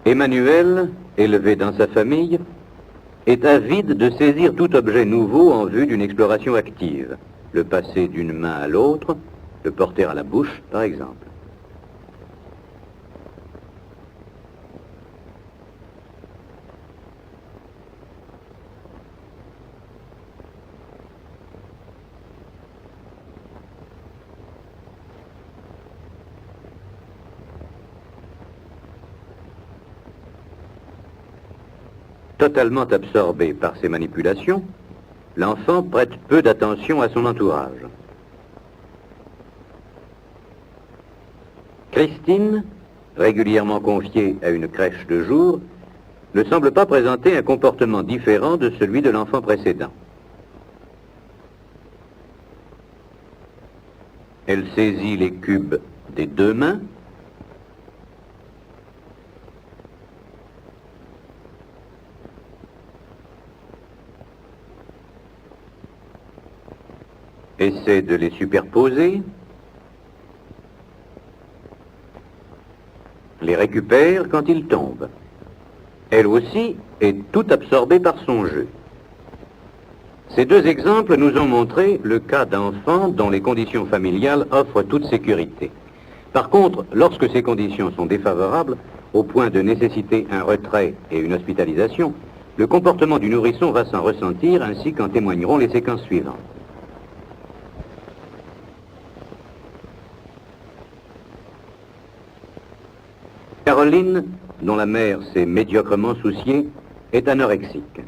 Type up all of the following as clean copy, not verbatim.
Emmanuel, élevé dans sa famille, est avide de saisir tout objet nouveau en vue d'une exploration active, le passer d'une main à l'autre, le porter à la bouche, par exemple. Totalement absorbé par ces manipulations, l'enfant prête peu d'attention à son entourage. Christine, régulièrement confiée à une crèche de jour, ne semble pas présenter un comportement différent de celui de l'enfant précédent. Elle saisit les cubes des deux mains, essaie de les superposer, les récupère quand ils tombent. Elle aussi est tout absorbée par son jeu. Ces deux exemples nous ont montré le cas d'enfants dont les conditions familiales offrent toute sécurité. Par contre, lorsque ces conditions sont défavorables, au point de nécessiter un retrait et une hospitalisation, le comportement du nourrisson va s'en ressentir, ainsi qu'en témoigneront les séquences suivantes. Caroline, dont la mère s'est médiocrement souciée, est anorexique.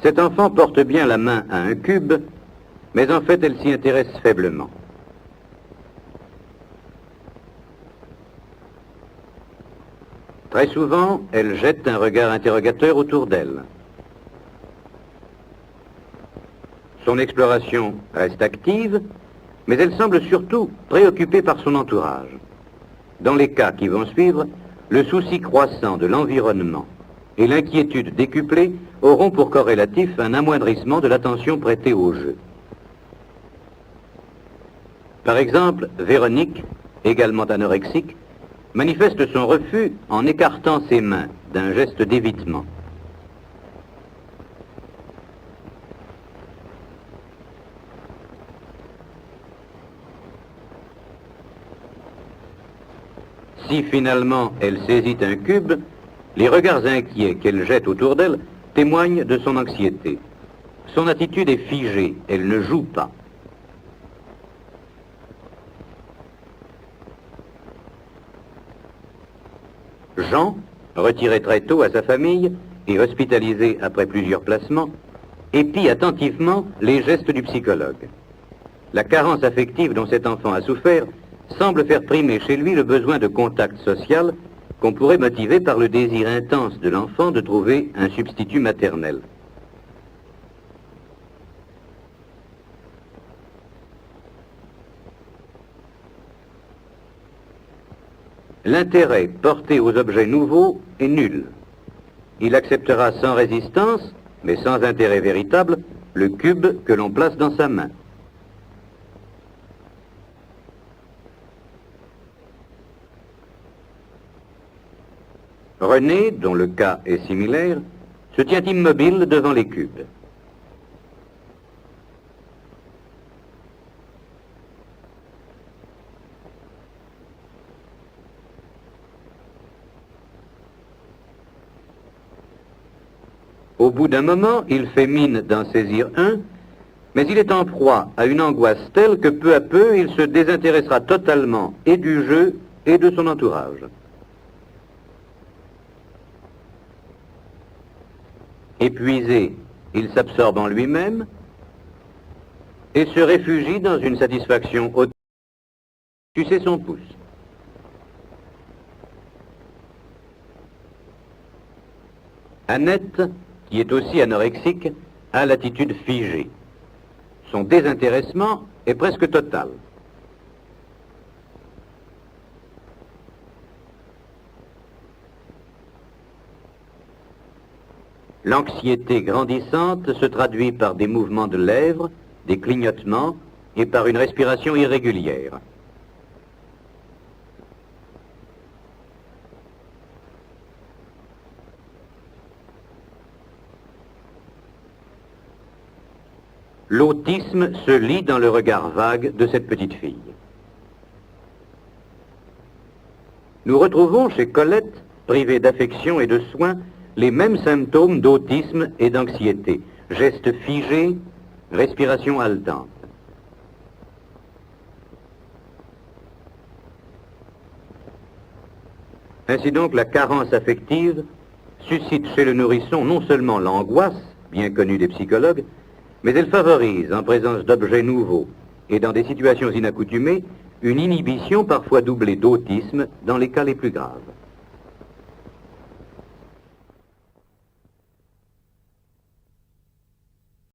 Cet enfant porte bien la main à un cube, mais en fait elle s'y intéresse faiblement. Très souvent, elle jette un regard interrogateur autour d'elle. Son exploration reste active, mais elle semble surtout préoccupée par son entourage. Dans les cas qui vont suivre, le souci croissant de l'environnement et l'inquiétude décuplée auront pour corrélatif un amoindrissement de l'attention prêtée au jeu. Par exemple, Véronique, également anorexique, manifeste son refus en écartant ses mains d'un geste d'évitement. Si finalement elle saisit un cube, les regards inquiets qu'elle jette autour d'elle témoignent de son anxiété. Son attitude est figée, elle ne joue pas. Jean, retiré très tôt à sa famille et hospitalisé après plusieurs placements, épie attentivement les gestes du psychologue. La carence affective dont cet enfant a souffert semble faire primer chez lui le besoin de contact social qu'on pourrait motiver par le désir intense de l'enfant de trouver un substitut maternel. L'intérêt porté aux objets nouveaux est nul. Il acceptera sans résistance, mais sans intérêt véritable, le cube que l'on place dans sa main. René, dont le cas est similaire, se tient immobile devant les cubes. Au bout d'un moment, il fait mine d'en saisir un, mais il est en proie à une angoisse telle que peu à peu, il se désintéressera totalement et du jeu et de son entourage. Épuisé, il s'absorbe en lui-même et se réfugie dans une satisfaction haute. Sucer son pouce. Annette, qui est aussi anorexique, a l'attitude figée. Son désintéressement est presque total. L'anxiété grandissante se traduit par des mouvements de lèvres, des clignotements et par une respiration irrégulière. l'autisme se lit dans le regard vague de cette petite fille. Nous retrouvons chez Colette, privée d'affection et de soins, les mêmes symptômes d'autisme et d'anxiété. Gestes figés, respiration haletante. Ainsi donc, la carence affective suscite chez le nourrisson non seulement l'angoisse, bien connue des psychologues, mais elle favorise, en présence d'objets nouveaux et dans des situations inaccoutumées, une inhibition parfois doublée d'autisme dans les cas les plus graves.